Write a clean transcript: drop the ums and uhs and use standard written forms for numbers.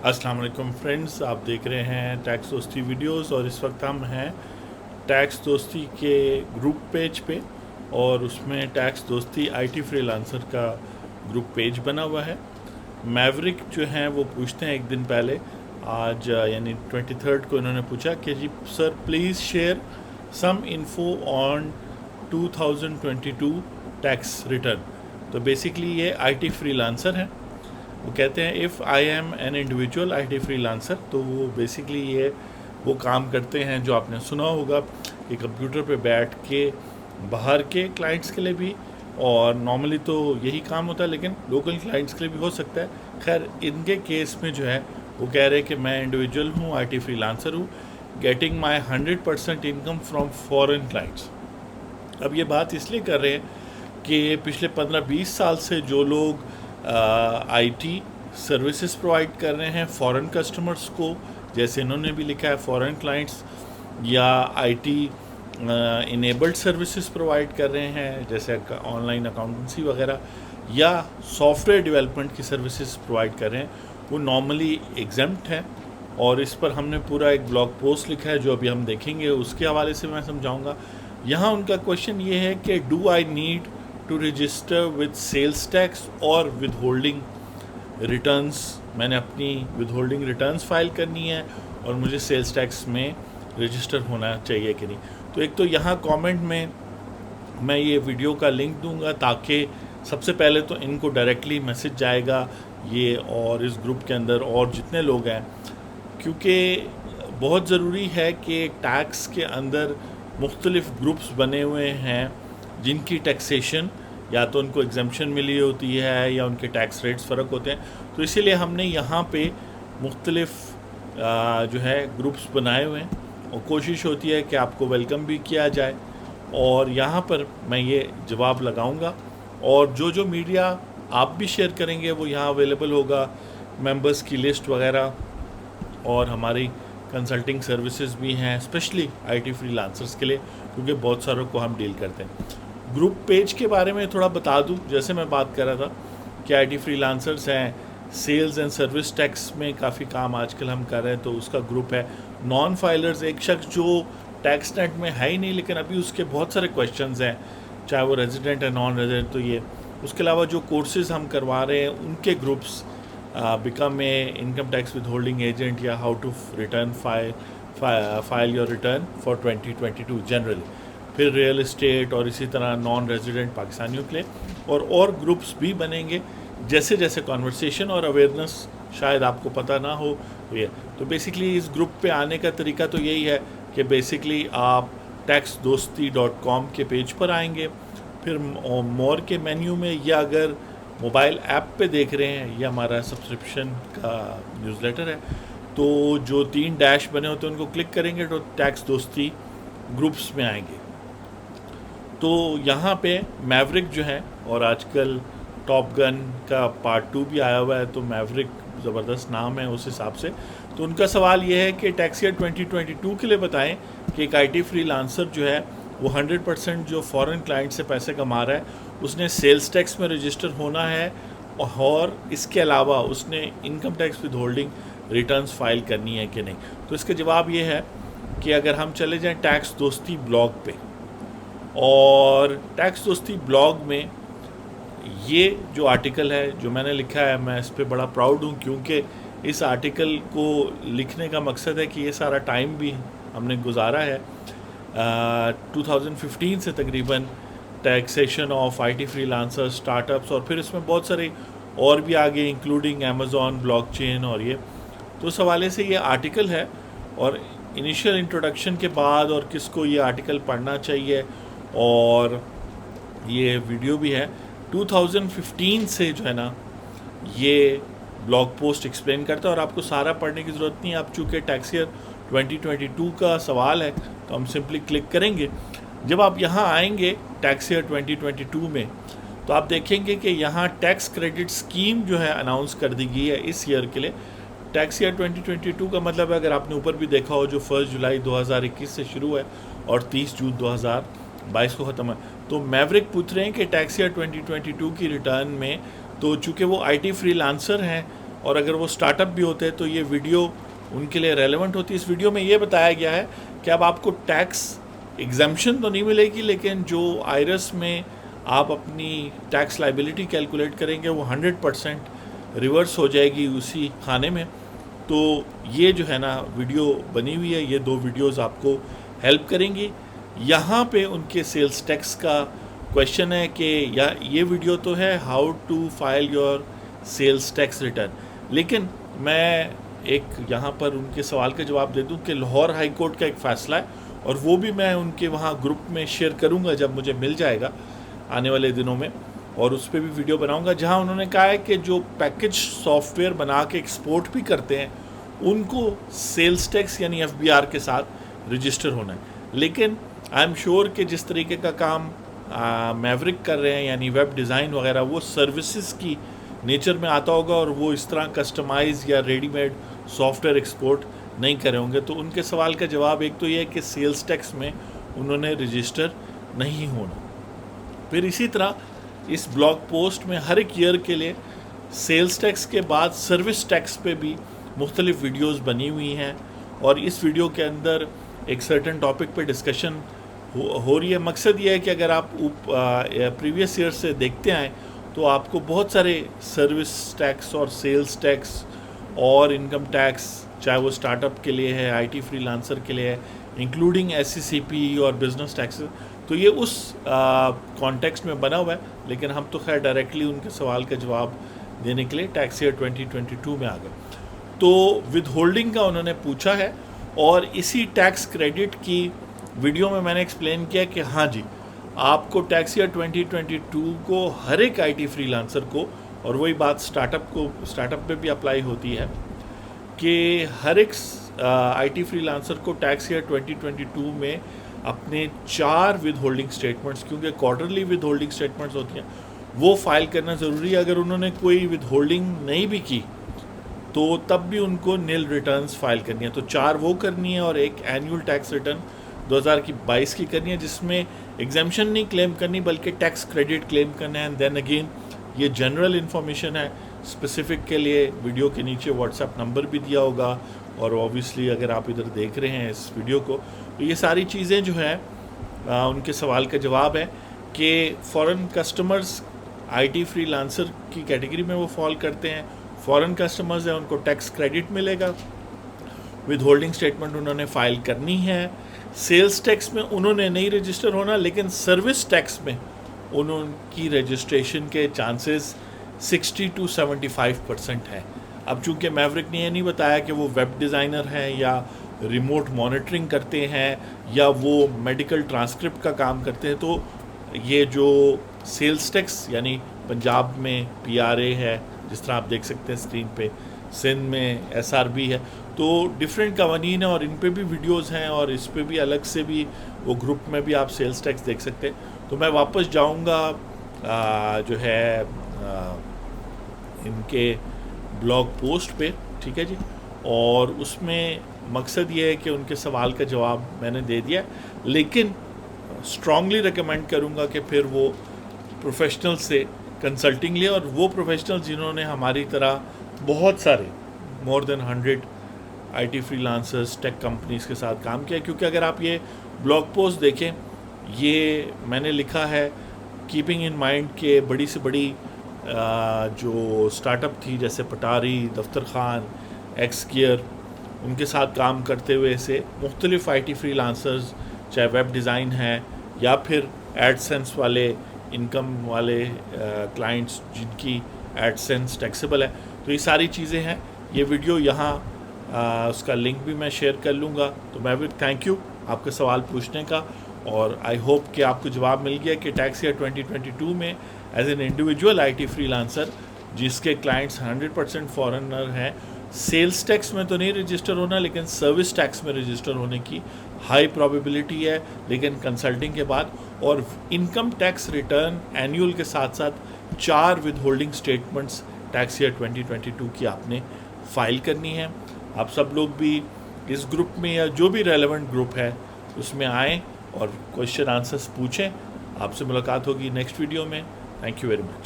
अस्सलाम वालेकुम फ्रेंड्स, आप देख रहे हैं टैक्स दोस्ती वीडियोस और इस वक्त हम हैं टैक्स दोस्ती के ग्रुप पेज पे और उसमें टैक्स दोस्ती आईटी फ्रीलांसर का ग्रुप पेज बना हुआ है। मैवरिक जो हैं वो पूछते हैं एक दिन पहले, आज यानी 23 को इन्होंने पूछा कि जी sir please share some info on 2022 tax return. तो बेसिकली ये आईटी फ्रीलांसर हैं। वो कहते हैं if I am an individual IT freelancer, तो वो बेसिकली ये वो काम करते हैं जो आपने सुना होगा कि कंप्यूटर पे बैठ के बाहर के क्लाइंट्स के लिए भी, और नॉर्मली तो यही काम होता है लेकिन लोकल क्लाइंट्स के लिए भी हो सकता है। खैर इनके केस में जो है वो कह रहे हैं कि मैं इंडिविजुअल हूँ, आईटी फ्रीलांसर हूँ, getting my 100% income from foreign clients. अब ये बात इसलिए कर रहे हैं कि पिछले 15-20 साल से जो लोग आईटी सर्विसेज प्रोवाइड कर रहे हैं फॉरेन कस्टमर्स को, जैसे इन्होंने भी लिखा है फॉरेन क्लाइंट्स, या आईटी इनेबल्ड सर्विसेज प्रोवाइड कर रहे हैं जैसे ऑनलाइन अकाउंटेंसी वगैरह, या सॉफ्टवेयर डेवलपमेंट की सर्विसेज प्रोवाइड कर रहे हैं, वो नॉर्मली एग्जेम्प्ट हैं। और इस पर हमने पूरा एक ब्लॉग पोस्ट लिखा है जो अभी हम देखेंगे, उसके हवाले से मैं समझाऊंगा। यहाँ उनका क्वेश्चन ये है कि do I need to register with sales tax और विद होल्डिंग रिटर्न्स। मैंने अपनी विद होल्डिंग रिटर्न्स फाइल करनी है और मुझे सेल्स टैक्स में रजिस्टर होना चाहिए कि नहीं। तो एक तो यहाँ कमेंट में मैं ये वीडियो का लिंक दूंगा ताकि सबसे पहले तो इनको डायरेक्टली मैसेज जाएगा ये, और इस ग्रुप के अंदर और जितने लोग हैं, क्योंकि बहुत ज़रूरी है कि टैक्स के अंदर मुख्तलिफ ग्रुप्स बने हुए हैं जिनकी टैक्सेशन या तो उनको एग्जेम्पशन मिली होती है या उनके टैक्स रेट्स फ़र्क होते हैं। तो इसीलिए हमने यहाँ पे मुख्तलिफ जो है ग्रुप्स बनाए हुए हैं और कोशिश होती है कि आपको वेलकम भी किया जाए। और यहाँ पर मैं ये जवाब लगाऊंगा और जो जो मीडिया आप भी शेयर करेंगे वो यहाँ अवेलेबल होगा, मेंबर्स की लिस्ट वगैरह, और हमारी कंसल्टिंग सर्विसेज भी हैं स्पेशली आईटी फ्रीलांसर्स के लिए, क्योंकि बहुत सारों को हम डील करते हैं। ग्रुप पेज के बारे में थोड़ा बता दूं, जैसे मैं बात कर रहा था कि आईटी फ्रीलांसर्स हैं, सेल्स एंड सर्विस टैक्स में काफ़ी काम आजकल हम कर रहे हैं, तो उसका ग्रुप है। नॉन फाइलर्स, एक शख्स जो टैक्स नेट में है ही नहीं लेकिन अभी उसके बहुत सारे क्वेश्चंस हैं, चाहे वो रेजिडेंट है नॉन रेजिडेंट, तो ये। उसके अलावा जो कोर्सेज हम करवा रहे हैं उनके groups, become a income tax withholding agent, या how to return file your return for 2022 generally, फिर रियल इस्टेट, और इसी तरह नॉन रेजिडेंट पाकिस्तानियों के लिए, और ग्रुप्स भी बनेंगे जैसे जैसे कॉन्वर्सेशन और अवेयरनेस शायद आपको पता ना हो तो ये। तो बेसिकली इस ग्रुप पे आने का तरीका तो यही है कि बेसिकली आप taxdosti.com के पेज पर आएंगे, फिर मोर के मेन्यू में, या अगर मोबाइल ऐप पे देख रहे हैं, ये हमारा सब्सक्रिप्शन का न्यूज़लेटर है, तो जो 3 डैश बने होते हैं उनको क्लिक करेंगे तो टैक्स दोस्ती ग्रुप्स में आएंगे। तो यहाँ पे मैवरिक जो है, और आजकल टॉप गन का पार्ट 2 भी आया हुआ है, तो मैवरिक ज़बरदस्त नाम है उस हिसाब से। तो उनका सवाल ये है कि टैक्स ईयर 2022 के लिए बताएं कि एक आईटी फ्रीलांसर जो है वो 100% जो फॉरेन क्लाइंट से पैसे कमा रहा है उसने सेल्स टैक्स में रजिस्टर होना है, और इसके अलावा उसने income tax withholding returns file करनी है कि नहीं। तो इसका जवाब ये है कि अगर हम चले जाएं टैक्स दोस्ती ब्लॉग पे, और टैक्स दोस्ती ब्लॉग में ये जो आर्टिकल है जो मैंने लिखा है, मैं इस पर बड़ा प्राउड हूँ, क्योंकि इस आर्टिकल को लिखने का मकसद है कि ये सारा टाइम भी हमने गुजारा है 2015 से तकरीबन, taxation of IT freelancer startups, और फिर इसमें बहुत सारे और भी आगे इंक्लूडिंग अमेज़ॉन, ब्लॉकचेन और ये। तो उस हवाले से ये आर्टिकल है, और इनिशियल इंट्रोडक्शन के बाद और किसको ये आर्टिकल पढ़ना चाहिए, और ये वीडियो भी है 2015 से जो है ना ये ब्लॉग पोस्ट एक्सप्लेन करता है, और आपको सारा पढ़ने की ज़रूरत नहीं है। आप चूँकि टैक्स ईयर 2022 का सवाल है तो हम सिंपली क्लिक करेंगे। जब आप यहाँ आएंगे टैक्स ईयर 2022 में, तो आप देखेंगे कि यहाँ टैक्स क्रेडिट स्कीम जो है अनाउंस कर दी गई है इस ईयर के लिए। टैक्स ईयर 2022 का मतलब है, अगर आपने ऊपर भी देखा हो, जो 1 जुलाई 2021 से शुरू है और 30 जून 2022 को ख़त्म है। तो मैवरिक पूछ रहे हैं कि टैक्स ईयर 2022 की रिटर्न में, तो चूँकि वो आईटी फ्रीलांसर हैं और अगर वो स्टार्टअप भी होते हैं तो ये वीडियो उनके लिए रेलेवेंट होती है। इस वीडियो में ये बताया गया है कि अब आपको टैक्स एग्जम्पशन तो नहीं मिलेगी, लेकिन जो आईआरएस में आप अपनी टैक्स लाइबिलिटी कैलकुलेट करेंगे वो 100% रिवर्स हो जाएगी उसी खाने में। तो ये जो है ना वीडियो बनी हुई है, ये 2 वीडियोस आपको हेल्प करेंगी। यहाँ पे उनके सेल्स टैक्स का क्वेश्चन है कि या ये वीडियो तो है how to file your sales tax return, लेकिन मैं एक यहाँ पर उनके सवाल का जवाब दे दूँ कि लाहौर हाई कोर्ट का एक फ़ैसला है और वो भी मैं उनके वहाँ ग्रुप में शेयर करूँगा जब मुझे मिल जाएगा आने वाले दिनों में, और उस पर भी वीडियो बनाऊँगा, जहाँ उन्होंने कहा है कि जो पैकेज सॉफ्टवेयर बना के एक्सपोर्ट भी करते हैं उनको सेल्स टैक्स यानी FBR के साथ रजिस्टर होना है। लेकिन आई एम श्योर कि जिस तरीके का काम मैवरिक कर रहे हैं यानी वेब डिज़ाइन वगैरह, वो सर्विसेज की नेचर में आता होगा और वो इस तरह कस्टमाइज या रेडीमेड सॉफ्टवेयर एक्सपोर्ट नहीं करे होंगे। तो उनके सवाल का जवाब एक तो ये है कि सेल्स टैक्स में उन्होंने रजिस्टर नहीं होना। फिर इसी तरह इस ब्लॉग पोस्ट में हर एक ईयर के लिए सेल्स टैक्स के बाद सर्विस टैक्स पे भी मुख्तलिफ वीडियोस बनी हुई हैं, और इस वीडियो के अंदर एक सर्टेन टॉपिक पे डिस्कशन हो रही है। मकसद ये है कि अगर आप प्रीवियस ईयर से देखते आएँ तो आपको बहुत सारे सर्विस टैक्स और सेल्स टैक्स और इनकम टैक्स, चाहे वो स्टार्टअप के लिए है, IT फ्रीलांसर के लिए है, इंक्लूडिंग SCCP और बिजनेस टैक्सेस, तो ये उस कॉन्टेक्स्ट में बना हुआ है। लेकिन हम तो खैर डायरेक्टली उनके सवाल का जवाब देने के लिए टैक्स ईयर 2022 में आ गए। तो विद होल्डिंग का उन्होंने पूछा है, और इसी टैक्स क्रेडिट की वीडियो में मैंने एक्सप्लेन किया कि हाँ जी, आपको टैक्स ईयर 2022 को हर एक IT फ्रीलांसर को, और वही बात स्टार्टअप पे भी अप्लाई होती है कि हर एक IT फ्रीलांसर को टैक्स ईयर 2022 में अपने 4 विद होल्डिंग स्टेटमेंट्स, क्योंकि क्वार्टरली विद होल्डिंग स्टेटमेंट्स होती हैं, वो फाइल करना ज़रूरी है। अगर उन्होंने कोई विद होल्डिंग नहीं भी की तो तब भी उनको नील रिटर्न्स फाइल करनी है। तो 4 वो करनी है और एक एनुअल टैक्स रिटर्न 2022 की करनी है, जिसमें एग्जाम्पशन नहीं क्लेम करनी बल्कि टैक्स क्रेडिट क्लेम करना है। एंड देन अगेन ये जनरल इन्फॉर्मेशन है, स्पेसिफिक के लिए वीडियो के नीचे व्हाट्सएप नंबर भी दिया होगा, और ऑब्वियसली अगर आप इधर देख रहे हैं इस वीडियो को तो ये सारी चीज़ें जो है उनके सवाल का जवाब है कि फॉरेन कस्टमर्स IT फ्रीलांसर की कैटेगरी में वो फॉल करते हैं। फॉरेन कस्टमर्स हैं, उनको टैक्स क्रेडिट मिलेगा, विद होल्डिंग स्टेटमेंट उन्होंने फाइल करनी है। सेल्स टैक्स में उन्होंने नहीं रजिस्टर होना, लेकिन सर्विस टैक्स में उनकी रजिस्ट्रेशन के चांसेस 60 to 75% है। अब चूंकि मैवरिक ने ये नहीं बताया कि वो वेब डिज़ाइनर हैं या रिमोट मॉनिटरिंग करते हैं या वो मेडिकल ट्रांसक्रिप्ट का काम करते हैं, तो ये जो सेल्स टैक्स यानी पंजाब में PRA है, जिस तरह आप देख सकते हैं स्क्रीन पे, सिंध में SRB है, तो डिफरेंट कवानीन है और इन पे भी वीडियोस हैं, और इस पे भी अलग से भी वो ग्रुप में भी आप सेल्स टैक्स देख सकते हैं। तो मैं वापस जाऊंगा जो है इनके ब्लॉग पोस्ट पे, ठीक है जी, और उसमें मकसद ये है कि उनके सवाल का जवाब मैंने दे दिया, लेकिन स्ट्रांगली रिकमेंड करूंगा कि फिर वो प्रोफेशनल से कंसल्टिंग लिए, और वो प्रोफेशनल जिन्होंने हमारी तरह बहुत सारे more than 100 IT freelancers tech companies के साथ काम किया। क्योंकि अगर आप ये ब्लॉग पोस्ट देखें, ये मैंने लिखा है कीपिंग इन माइंड के बड़ी से बड़ी जो स्टार्टअप थी जैसे पटारी, दफ्तर खान, एक्सगियर, उनके साथ काम करते हुए से मुख्तलिफ IT फ्रीलांसर्स, चाहे वेब डिज़ाइन है या फिर एडसेंस वाले इनकम वाले क्लाइंट्स जिनकी एडसेंस टैक्सेबल है, तो ये सारी चीज़ें हैं। ये वीडियो यहाँ उसका लिंक भी मैं शेयर कर लूँगा। तो मैं भी थैंक यू आपके सवाल पूछने का, और आई होप कि आपको जवाब मिल गया कि टैक्स ईयर 2022 में as an individual IT freelancer जिसके क्लाइंट्स 100% फॉरेनर हैं, सेल्स टैक्स में तो नहीं रजिस्टर होना, लेकिन सर्विस टैक्स में रजिस्टर होने की हाई प्रोबेबिलिटी है, लेकिन कंसल्टिंग के बाद। और इनकम टैक्स रिटर्न एनुअल के साथ साथ 4 with holding statements tax year 2022 की आपने फाइल करनी है। आप सब लोग भी इस ग्रुप में या जो भी रेलेवेंट ग्रुप है उसमें आएँ और क्वेश्चन आंसर्स पूछें। आपसे मुलाकात होगी नेक्स्ट वीडियो में। Thank you very much.